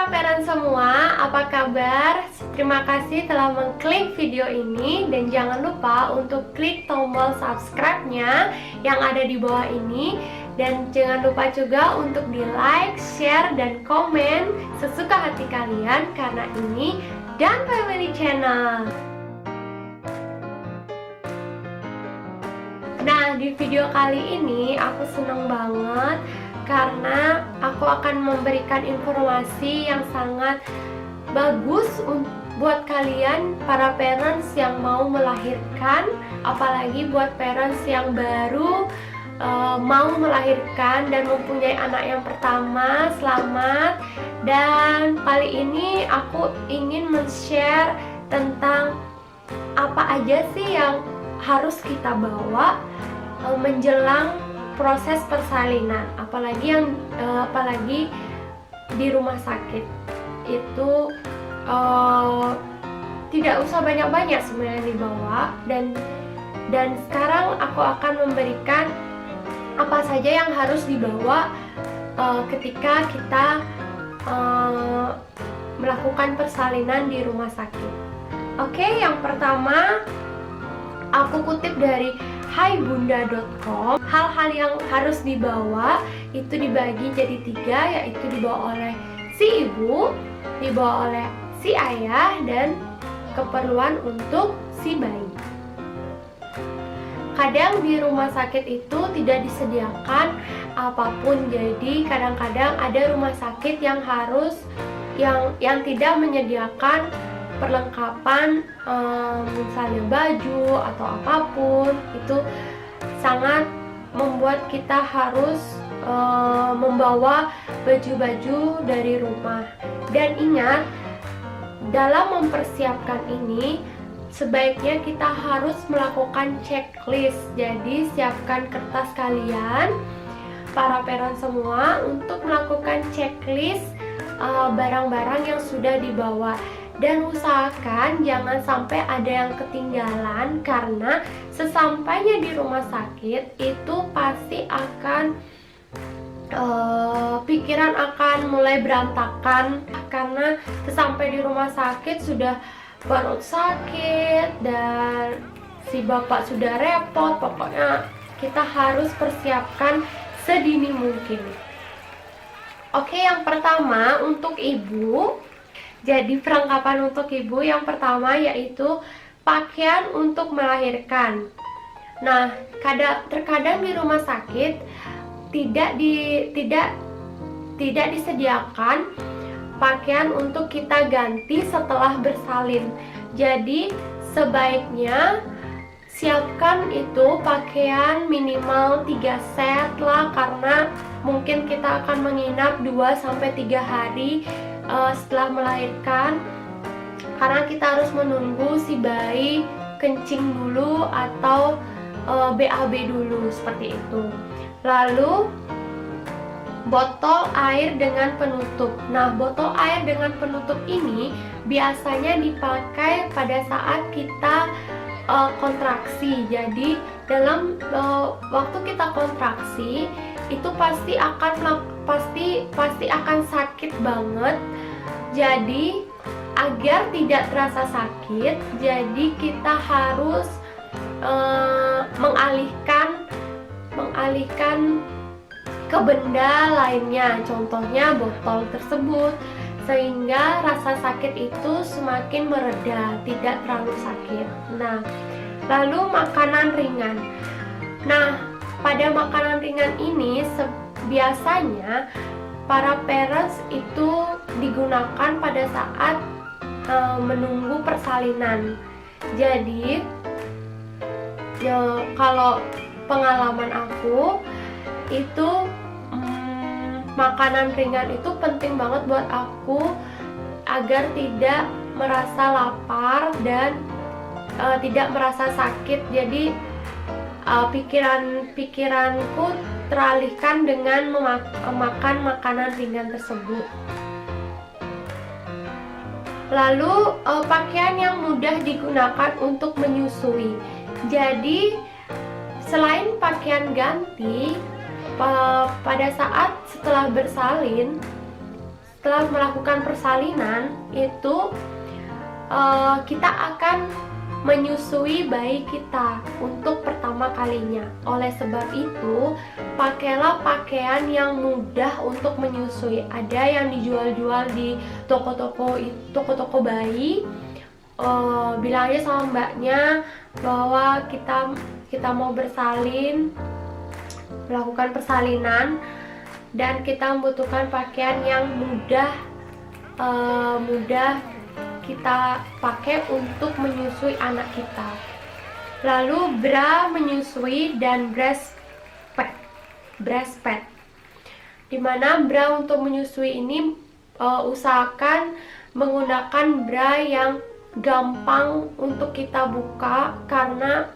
para parent semua, apa kabar? Terima kasih telah mengklik video ini dan jangan lupa untuk klik tombol subscribe-nya yang ada di bawah ini dan jangan lupa juga untuk di like, share, dan komen sesuka hati kalian karena ini Dan Family Channel. Nah, di video kali ini aku senang banget karena aku akan memberikan informasi yang sangat bagus buat kalian para parents yang mau melahirkan, apalagi buat parents yang baru mau melahirkan dan mempunyai anak yang pertama. Selamat. Dan kali ini aku ingin men-share tentang apa aja sih yang harus kita bawa menjelang proses persalinan, apalagi di rumah sakit itu tidak usah banyak-banyak sebenarnya dibawa, dan sekarang aku akan memberikan apa saja yang harus dibawa ketika kita melakukan persalinan di rumah sakit. Oke, yang pertama aku kutip dari haibunda.com. Hal-hal yang harus dibawa itu dibagi jadi 3, yaitu dibawa oleh si ibu, dibawa oleh si ayah, dan keperluan untuk si bayi. Kadang di rumah sakit itu tidak disediakan apapun, jadi kadang-kadang ada rumah sakit yang yang tidak menyediakan perlengkapan, misalnya baju atau apapun. Itu sangat membuat kita harus membawa baju-baju dari rumah. Dan ingat, dalam mempersiapkan ini sebaiknya kita harus melakukan checklist. Jadi siapkan kertas kalian, para parent semua, untuk melakukan checklist barang-barang yang sudah dibawa. Dan usahakan jangan sampai ada yang ketinggalan, karena sesampainya di rumah sakit itu pasti akan pikiran akan mulai berantakan, karena sesampai di rumah sakit sudah perut sakit dan si bapak sudah repot. Pokoknya kita harus persiapkan sedini mungkin. Oke, yang pertama untuk ibu. Jadi perlengkapan untuk ibu yang pertama yaitu pakaian untuk melahirkan. Nah, terkadang di rumah sakit tidak disediakan pakaian untuk kita ganti setelah bersalin. Jadi sebaiknya siapkan itu pakaian minimal 3 set lah, karena mungkin kita akan menginap 2-3 hari setelah melahirkan, karena kita harus menunggu si bayi kencing dulu atau BAB dulu, seperti itu. Lalu botol air dengan penutup. Nah, botol air dengan penutup ini biasanya dipakai pada saat kita kontraksi. Jadi dalam waktu kita kontraksi itu pasti akan sakit banget. Jadi agar tidak terasa sakit, jadi kita harus mengalihkan ke benda lainnya, contohnya botol tersebut, sehingga rasa sakit itu semakin mereda, tidak terlalu sakit. Nah, lalu makanan ringan. Nah, pada makanan ringan ini biasanya para parents itu digunakan pada saat menunggu persalinan. Jadi kalau pengalaman aku itu, makanan ringan itu penting banget buat aku agar tidak merasa lapar dan tidak merasa sakit. Jadi pikiranku teralihkan dengan makan makanan ringan tersebut. Lalu pakaian yang mudah digunakan untuk menyusui. Jadi selain pakaian ganti pada saat setelah bersalin, setelah melakukan persalinan itu kita akan menyusui bayi kita untuk pertama kalinya. Oleh sebab itu, pakailah pakaian yang mudah untuk menyusui. Ada yang dijual-jual di toko-toko bayi. Bilang aja sama mbaknya bahwa kita mau bersalin, melakukan persalinan, dan kita membutuhkan pakaian yang mudah kita pakai untuk menyusui anak kita. Lalu bra menyusui dan breastpad. Dimana bra untuk menyusui ini usahakan menggunakan bra yang gampang untuk kita buka, karena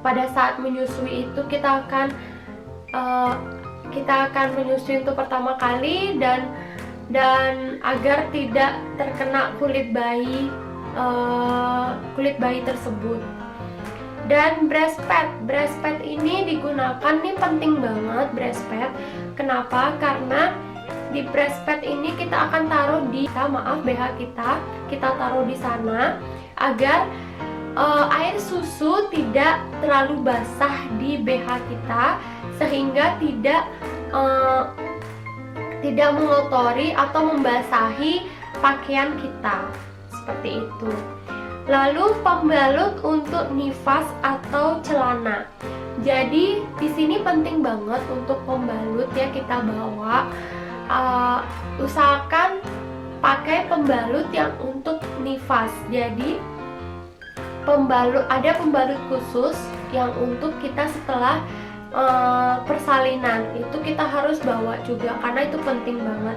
pada saat menyusui itu kita akan menyusui untuk pertama kali, dan agar tidak terkena kulit bayi tersebut. Dan breastpad ini digunakan, nih penting banget breastpad. Kenapa? Karena di breastpad ini kita akan taruh BH kita taruh di sana agar air susu tidak terlalu basah di BH kita, sehingga tidak mengotori atau membasahi pakaian kita, seperti itu. Lalu pembalut untuk nifas atau celana. Jadi di sini penting banget untuk pembalut ya kita bawa. Usahakan pakai pembalut yang untuk nifas. Jadi ada pembalut khusus yang untuk kita setelah persalinan, itu kita harus bawa juga karena itu penting banget.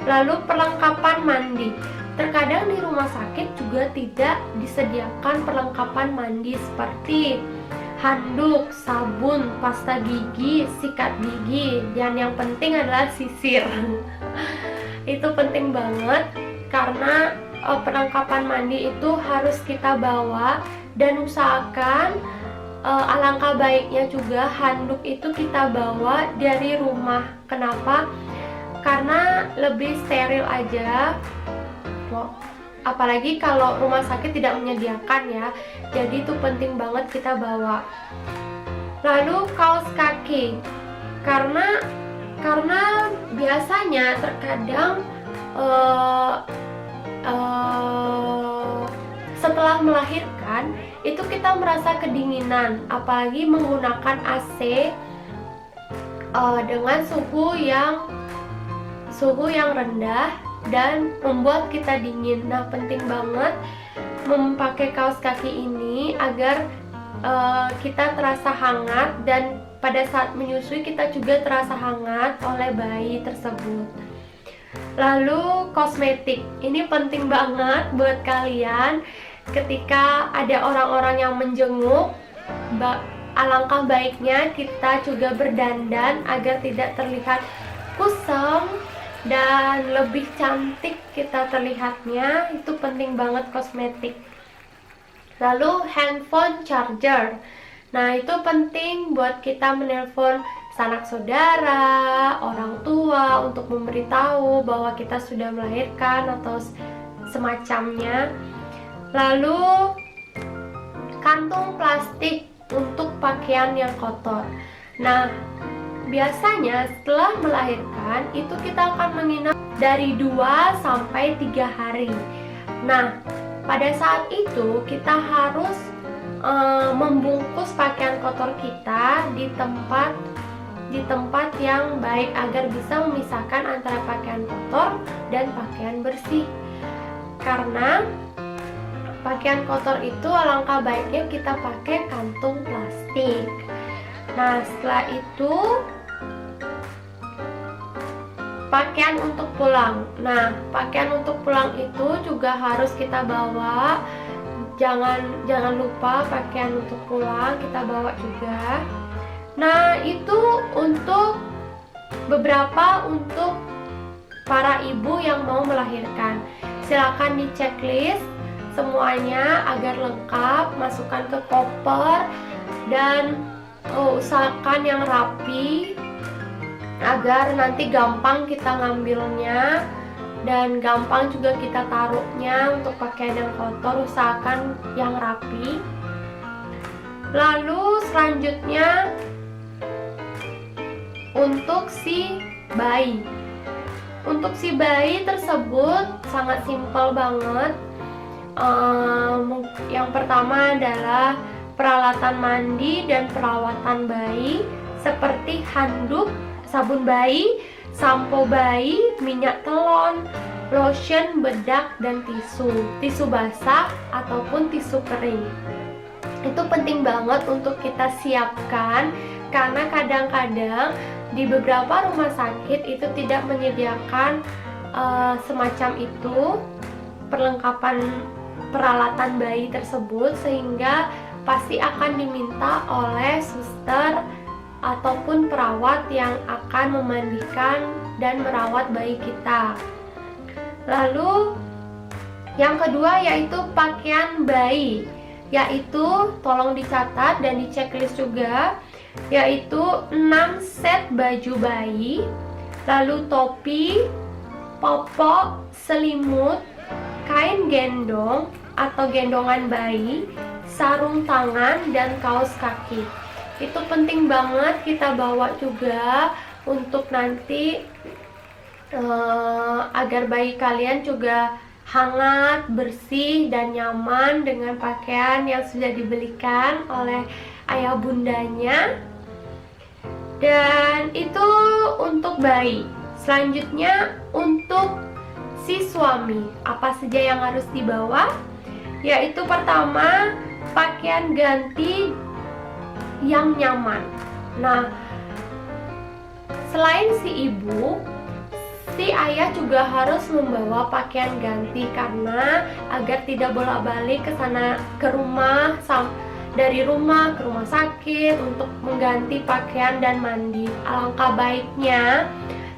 Lalu perlengkapan mandi. Terkadang di rumah sakit juga tidak disediakan perlengkapan mandi seperti handuk, sabun, pasta gigi, sikat gigi, dan yang penting adalah sisir. Itu penting banget karena perlengkapan mandi itu harus kita bawa, dan usahakan alangkah baiknya juga handuk itu kita bawa dari rumah. Kenapa? Karena lebih steril aja. Apalagi kalau rumah sakit tidak menyediakan ya. Jadi itu penting banget kita bawa. Lalu kaos kaki. Karena biasanya terkadang setelah melahirkan itu kita merasa kedinginan, apalagi menggunakan AC dengan suhu yang rendah dan membuat kita dingin. Nah, penting banget memakai kaos kaki ini agar kita terasa hangat, dan pada saat menyusui kita juga terasa hangat oleh bayi tersebut. Lalu kosmetik, ini penting banget buat kalian. Ketika ada orang-orang yang menjenguk, alangkah baiknya kita juga berdandan agar tidak terlihat kusam dan lebih cantik kita terlihatnya. Itu penting banget kosmetik. Lalu handphone charger. Nah, itu penting buat kita menelpon sanak saudara, orang tua untuk memberitahu bahwa kita sudah melahirkan atau semacamnya. Lalu kantung plastik untuk pakaian yang kotor. Nah, biasanya setelah melahirkan itu kita akan menginap dari 2 sampai 3 hari. Nah, pada saat itu kita harus membungkus pakaian kotor kita di tempat yang baik agar bisa memisahkan antara pakaian kotor dan pakaian bersih. Karena pakaian kotor itu alangkah baiknya kita pakai kantung plastik. Nah, setelah itu pakaian untuk pulang. Nah, pakaian untuk pulang itu juga harus kita bawa. Jangan lupa pakaian untuk pulang kita bawa juga. Nah, itu untuk beberapa untuk para ibu yang mau melahirkan. Silakan di checklist semuanya agar lengkap, masukkan ke koper, dan usahakan yang rapi agar nanti gampang kita ngambilnya dan gampang juga kita taruhnya. Untuk pakaian yang kotor usahakan yang rapi. Lalu selanjutnya untuk si bayi. Untuk si bayi tersebut sangat simpel banget. Yang pertama adalah peralatan mandi dan perawatan bayi seperti handuk, sabun bayi, sampo bayi, minyak telon, lotion, bedak, dan tisu basah ataupun tisu kering. Itu penting banget untuk kita siapkan, karena kadang-kadang di beberapa rumah sakit itu tidak menyediakan semacam itu, perlengkapan peralatan bayi tersebut, sehingga pasti akan diminta oleh suster ataupun perawat yang akan memandikan dan merawat bayi kita. Lalu yang kedua yaitu pakaian bayi, yaitu tolong dicatat dan diceklis juga, yaitu 6 set baju bayi, lalu topi, popok, selimut, kain gendong atau gendongan bayi, sarung tangan, dan kaos kaki. Itu penting banget kita bawa juga untuk nanti agar bayi kalian juga hangat, bersih, dan nyaman dengan pakaian yang sudah dibelikan oleh ayah bundanya. Dan itu untuk bayi. Selanjutnya untuk si suami, apa saja yang harus dibawa? Yaitu pertama, pakaian ganti yang nyaman. Nah, selain si ibu, si ayah juga harus membawa pakaian ganti, karena agar tidak bolak-balik ke sana ke rumah, dari rumah ke rumah sakit untuk mengganti pakaian dan mandi. Alangkah baiknya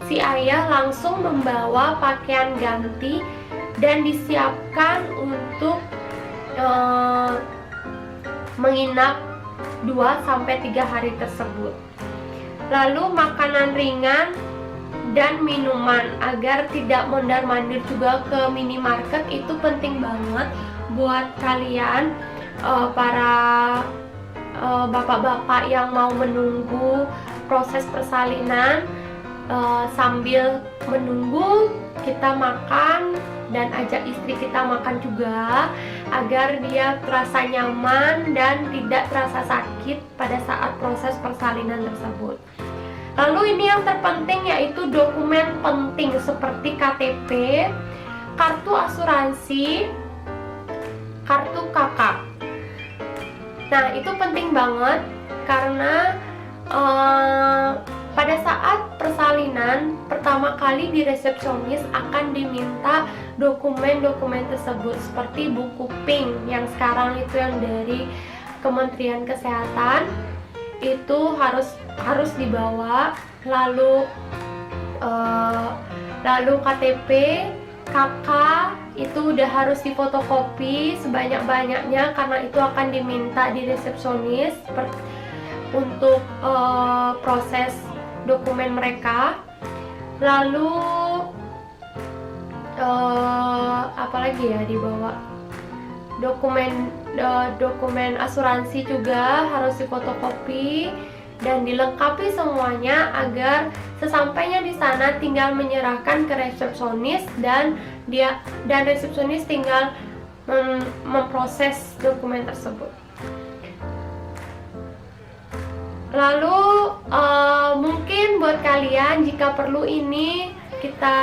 si ayah langsung membawa pakaian ganti dan disiapkan untuk menginap 2-3 hari tersebut. Lalu makanan ringan dan minuman, agar tidak mondar-mandir juga ke minimarket. Itu penting banget buat kalian para bapak-bapak yang mau menunggu proses persalinan. Sambil menunggu kita makan dan ajak istri kita makan juga, agar dia terasa nyaman dan tidak terasa sakit pada saat proses persalinan tersebut. Lalu ini yang terpenting, yaitu dokumen penting seperti KTP, kartu asuransi, kartu kakak. Nah, itu penting banget karena pada saat persalinan pertama kali di resepsionis akan diminta dokumen-dokumen tersebut, seperti buku PINK yang sekarang itu yang dari Kementerian Kesehatan, itu harus dibawa. Lalu KTP, KK itu udah harus difotokopi sebanyak-banyaknya, karena itu akan diminta di resepsionis untuk proses dokumen mereka. Lalu apalagi ya dibawa, dokumen asuransi juga harus difotokopi dan dilengkapi semuanya, agar sesampainya di sana tinggal menyerahkan ke resepsionis dan resepsionis tinggal memproses dokumen tersebut. Lalu mungkin buat kalian, jika perlu ini kita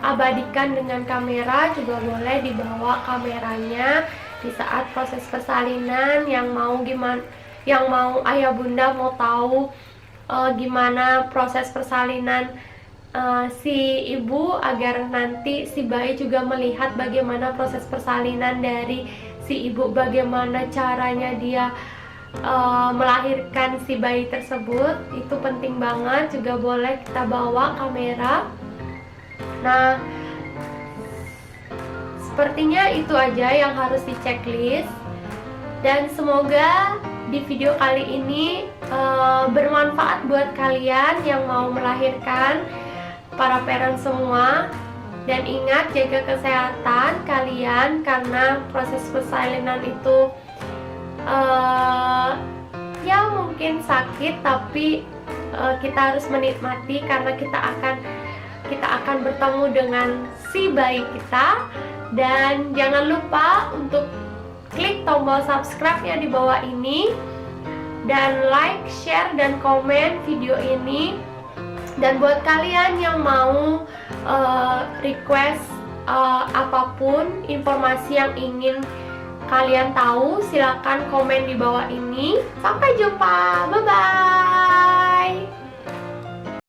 abadikan dengan kamera, juga boleh dibawa kameranya di saat proses persalinan. Yang mau ayah bunda mau tahu gimana proses persalinan si ibu, agar nanti si bayi juga melihat bagaimana proses persalinan dari si ibu, bagaimana caranya dia melahirkan si bayi tersebut. Itu penting banget, juga boleh kita bawa kamera. Nah, sepertinya itu aja yang harus di checklist, dan semoga di video kali ini bermanfaat buat kalian yang mau melahirkan, para parent semua. Dan ingat, jaga kesehatan kalian, karena proses persalinan itu ya mungkin sakit, tapi kita harus menikmati karena kita akan bertemu dengan si bayi kita. Dan jangan lupa untuk klik tombol subscribe-nya di bawah ini, dan like, share, dan komen video ini. Dan buat kalian yang mau request apapun informasi yang ingin kalian tahu, silakan komen di bawah ini. Sampai jumpa, bye bye.